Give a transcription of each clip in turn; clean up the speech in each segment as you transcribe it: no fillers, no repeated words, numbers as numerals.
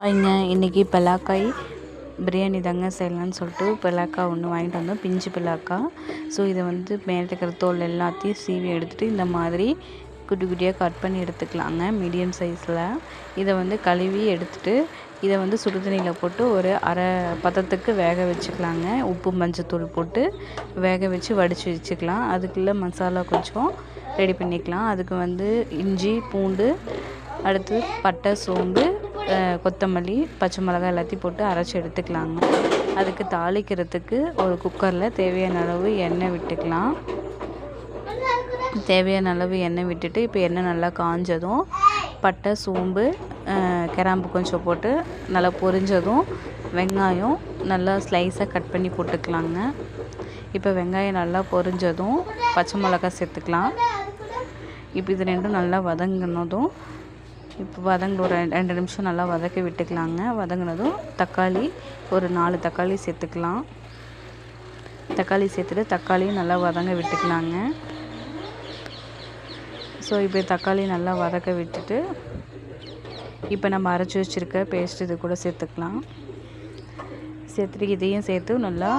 வைங்க இன்றைக்கி பலாக்காய் பிரியாணி தாங்க செய்யலான்னு சொல்லிட்டு பலாக்காய் ஒன்று வாங்கிட்டு வந்தோம், பிஞ்சு பலாக்காய். ஸோ இதை வந்து மேலே இருக்கிற தோல் எல்லாத்தையும் சீவி எடுத்துகிட்டு இந்த மாதிரி குட்டி குட்டியாக கட் பண்ணி எடுத்துக்கலாங்க, மீடியம் சைஸில். இதை வந்து கழுவி எடுத்துகிட்டு இதை வந்து சுடுதண்ணியில் போட்டு ஒரு அரை பதத்துக்கு வேக வச்சுக்கலாங்க. உப்பு மஞ்சத்தூள் போட்டு வேக வச்சு வடித்து வச்சுக்கலாம். அதுக்குள்ளே மசாலா கொஞ்சம் ரெடி பண்ணிக்கலாம். அதுக்கு வந்து இஞ்சி பூண்டு, அடுத்து பட்டை சோம்பு, கொத்தமல்லி, பச்சை மிளகாய் எல்லாத்தையும் போட்டு அரைச்சி எடுத்துக்கலாங்க. அதுக்கு தாளிக்கிறதுக்கு ஒரு குக்கரில் தேவையான அளவு எண்ணெய் விட்டுக்கலாம். தேவையான அளவு எண்ணெய் விட்டுட்டு இப்போ எண்ணெய் நல்லா காஞ்சதும் பட்டை சோம்பு கிராம்பு கொஞ்சம் போட்டு நல்லா பொரிஞ்சதும் வெங்காயம் நல்லா ஸ்லைஸாக கட் பண்ணி போட்டுக்கலாங்க. இப்போ வெங்காயம் நல்லா பொரிஞ்சதும் பச்சை மிளகாய் சேர்த்துக்கலாம். இப்போ இது ரெண்டும் நல்லா வதங்கினதும் இப்போ ஒரு 2 நிமிஷம் நல்லா வதக்கி விட்டுக்கலாங்க. வதங்கினதும் தக்காளி ஒரு 4 தக்காளி சேர்த்துக்கலாம். தக்காளி சேர்த்துட்டு தக்காளியும் நல்லா வதங்க விட்டுக்கலாங்க. ஸோ இப்போ தக்காளி நல்லா வதக்க விட்டுட்டு இப்போ நம்ம அரைச்சி வச்சுருக்க பேஸ்ட் இது கூட சேர்த்துக்கலாம். சேர்த்துட்டு இதையும் சேர்த்து நல்லா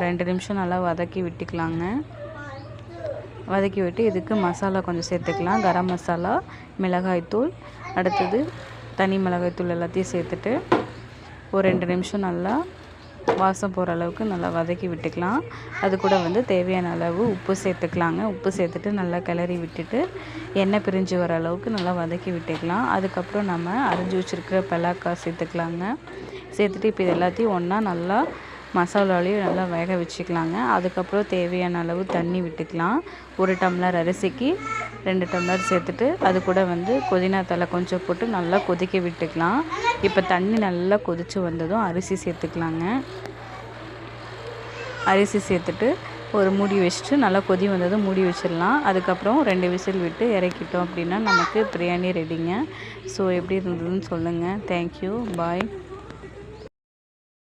2 நிமிஷம் நல்லா வதக்கி விட்டுக்கலாங்க. வதக்கி விட்டு இதுக்கு மசாலா கொஞ்சம் சேர்த்துக்கலாம். கரம் மசாலா, மிளகாய்த்தூள், அடுத்தது தனி மிளகாய்த்தூள் எல்லாத்தையும் சேர்த்துட்டு ஒரு 2 நிமிஷம் நல்லா வாசம் போகிற அளவுக்கு நல்லா வதக்கி விட்டுக்கலாம். அது கூட வந்து தேவையான அளவு உப்பு சேர்த்துக்கலாங்க. உப்பு சேர்த்துட்டு நல்லா கிளறி விட்டுட்டு எண்ணெய் பிரிஞ்சு வர அளவுக்கு நல்லா வதக்கி விட்டுக்கலாம். அதுக்கப்புறம் நம்ம அரைஞ்சி வச்சுருக்கிற பலாக்காய் சேர்த்துக்கலாங்க. சேர்த்துட்டு இப்போ இது எல்லாத்தையும் ஒன்றா நல்லா மசாலாலையும் நல்லா வேக வச்சுக்கலாங்க. அதுக்கப்புறம் தேவையான அளவு தண்ணி விட்டுக்கலாம். 1 டம்ளர் அரிசிக்கு 2 டம்ளர் சேர்த்துட்டு அது கூட வந்து புதினா தழை கொஞ்சம் போட்டு நல்லா கொதிக்க விட்டுக்கலாம். இப்போ தண்ணி நல்லா கொதித்து வந்ததும் அரிசி சேர்த்துக்கலாங்க. அரிசி சேர்த்துட்டு ஒரு மூடி வச்சுட்டு நல்லா கொதி வந்ததும் மூடி வச்சிடலாம். அதுக்கப்புறம் 2 விசில் விட்டு இறக்கிட்டோம் அப்படின்னா நமக்கு பிரியாணி ரெடிங்க. ஸோ எப்படி இருந்ததுன்னு சொல்லுங்கள். தேங்க்யூ, பாய்.